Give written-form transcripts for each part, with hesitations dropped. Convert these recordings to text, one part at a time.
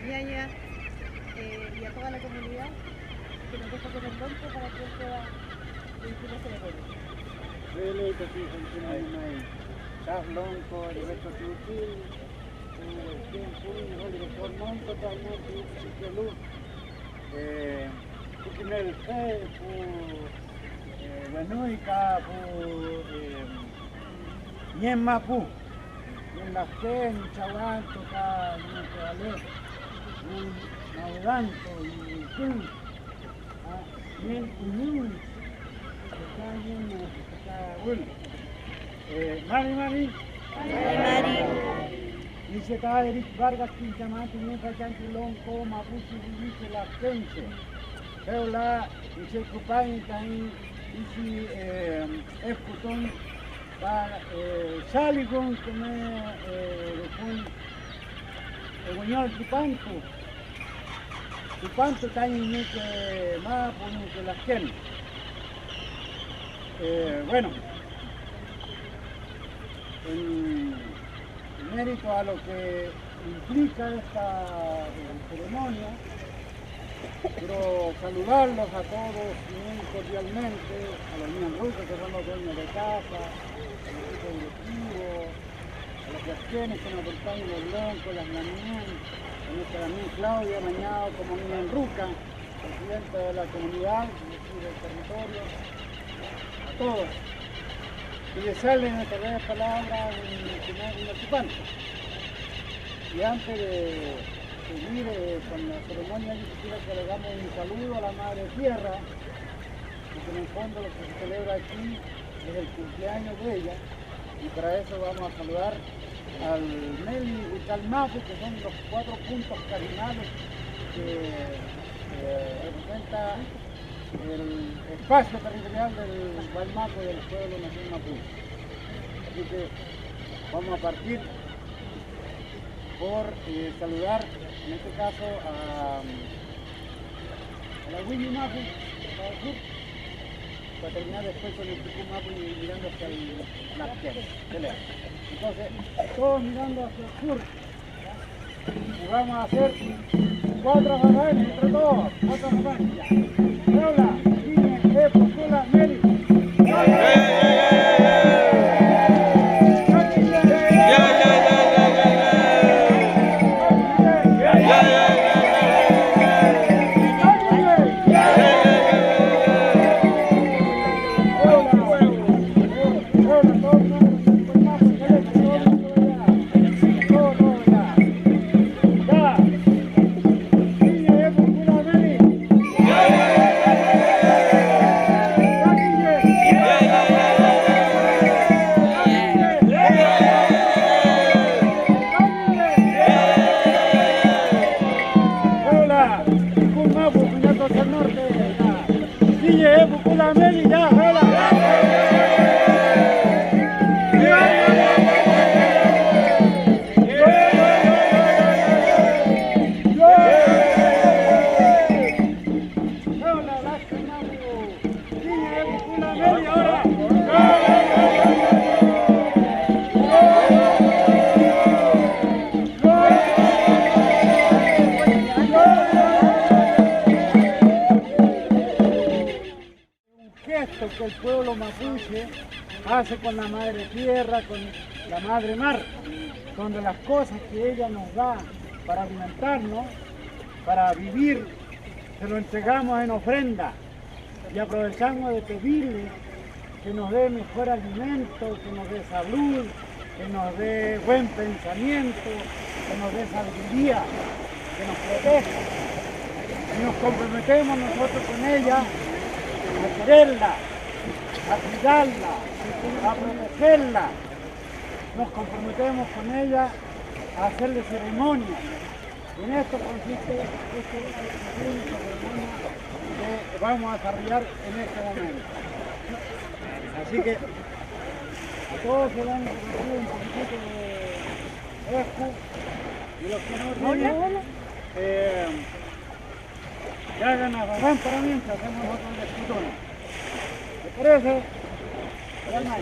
ñaña y a toda la comunidad que nos deja con el lonco para que él pueda dirigir la ceremonia. Really, kasi kung may tablong ko, direkto tutil, kung monto totalmente de luz, porque el fe, Venuica, Nien Mapu, en la fe, en Chaguanto, en el Tebalé, en Naudanto, y Tun, Nien Unun, Mari. Dice acá Eric Vargas Quintamante, Nunca Chanquilonco, Mapuche, dice la Kenche. Pero la, dice Cupay, Caín, dice Escutón, para Saligón, que me con el Guñol Tupanto, Caín, que más, que las Kenche. Bueno, en mérito a lo que implica esta ceremonia, quiero saludarlos a todos muy cordialmente, a los niños rucos que son los dueños de casa, a los hijos directivos, a los casquenes que nos acompañan, los loncos, las lamien, a nuestra amiga Claudia Mañado como niña ruca, presidenta de la comunidad y del territorio. Todos. Y le salen a través de palabras en ocupante. Y antes de seguir con la ceremonia, yo quisiera que le damos un saludo a la Madre Tierra, porque en el fondo lo que se celebra aquí es el cumpleaños de ella, y para eso vamos a saludar al Meli Huicalmapu, que son los 4 puntos cardinales que representa el espacio territorial del Guaymaco y del pueblo nación mapuche. Así que vamos a partir por saludar, en este caso, a la Winnie Mapu, para el sur, para terminar después con el Tucú Mapu y mirando hacia la izquierda. Entonces, todos mirando hacia el sur, y vamos a hacer 4 jaranes entre todos, 4 jaranes. Hola, Guille, Pocula, Meli. Que el pueblo mapuche hace con la madre tierra, con la madre mar, donde las cosas que ella nos da para alimentarnos, para vivir, se lo entregamos en ofrenda y aprovechamos de pedirle que nos dé mejor alimento, que nos dé salud, que nos dé buen pensamiento, que nos dé sabiduría, que nos proteja. Y nos comprometemos nosotros con ella a quererla, a cuidarla, a protegerla. Nos comprometemos con ella a hacerle ceremonias. En esto consiste esta ceremonia que vamos a desarrollar en este momento. Así que a todos se dan un poquito de escu y los que no tienen, que hagan a babán para mientras hacemos nosotros el escutón. ¿Te parece? Calma.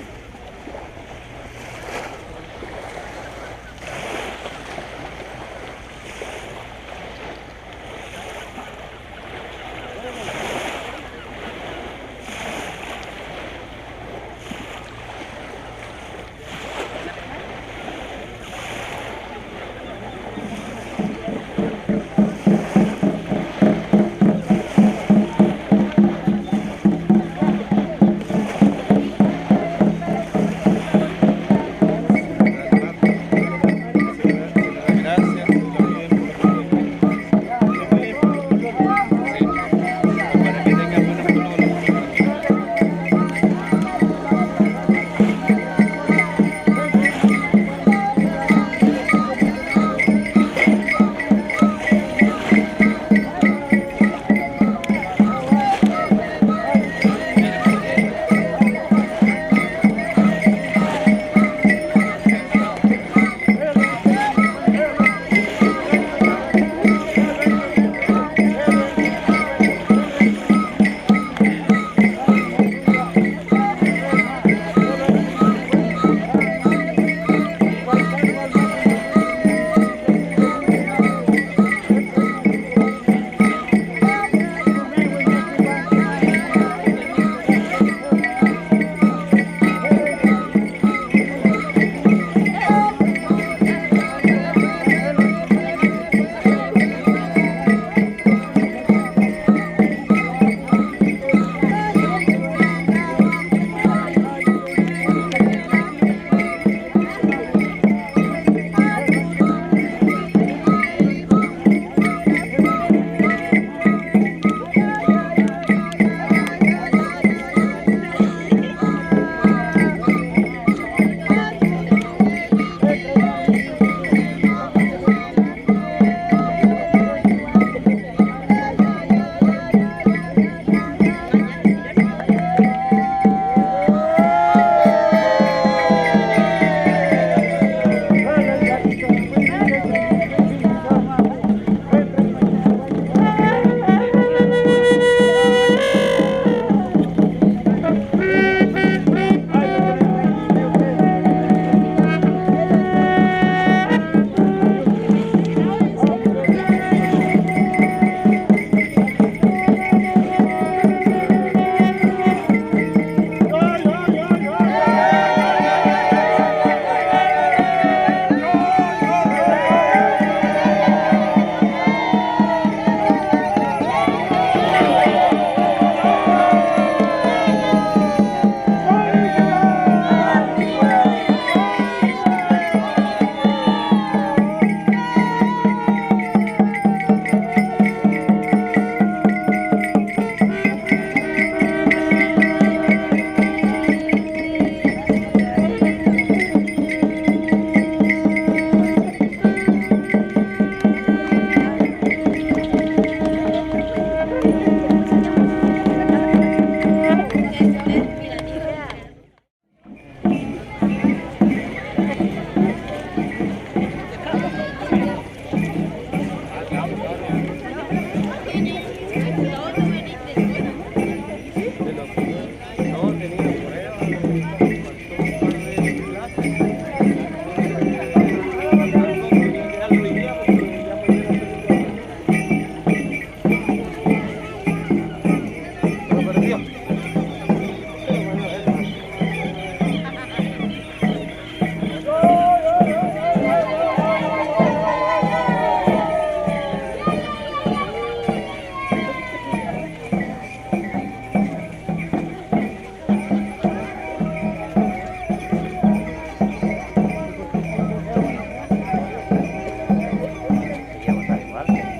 Gracias.